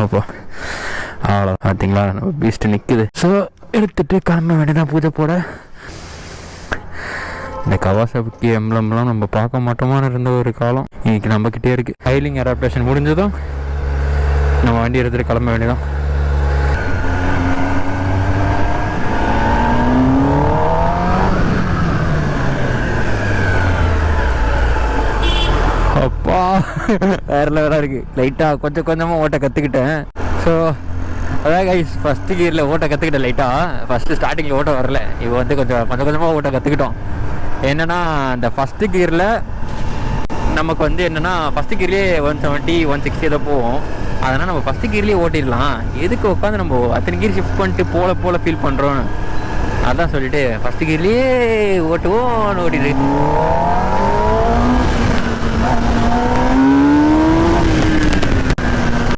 அப்போ அவ்வளோ பார்த்தீங்களா, நம்ம பீஸ்ட்டு நிற்குது. ஸோ எடுத்துகிட்டு கிளம்ப வேண்டியதான் பூஜை போட. இந்த கவாசாக்கி எம்ப்ளம்லாம் நம்ம பார்க்க மாட்டோமான்னு இருந்த ஒரு காலம் இன்னைக்கு நம்மக்கிட்டே இருக்குது. ஃபைலிங் அடாப்டேஷன் முடிஞ்சதும் நம்ம வண்டி எடுத்துகிட்டு கிளம்ப வேண்டியதான். அப்பா வேற லெவலாக இருக்குது. லைட்டாக கொஞ்சம் கொஞ்சமாக ஓட்ட கற்றுக்கிட்டேன். ஸோ அதான் கைஸ், ஃபஸ்ட்டு கியரில் ஓட்ட கற்றுக்கிட்டேன் லைட்டாக. ஃபஸ்ட்டு ஸ்டார்டிங்கில் ஓட்ட வரல, இப்போ வந்து கொஞ்சம் கொஞ்சமாக ஓட்ட கற்றுக்கிட்டோம். என்னென்னா இந்த ஃபஸ்ட்டு கியரில் நமக்கு வந்து என்னென்னா ஃபஸ்ட்டு கியர்லேயே 170 160 ஏதோ போவோம். அதனால் நம்ம ஃபஸ்ட்டு கியர்லேயே ஓட்டிடலாம், எதுக்கு உட்காந்து நம்ம அத்தனை கியர் ஷிஃப்ட் பண்ணிட்டு போல ஃபீல் பண்ணுறோன்னு அதான் சொல்லிவிட்டு ஃபஸ்ட்டு கியர்லேயே ஓட்டுவோம்னு ஓட்டிட்டு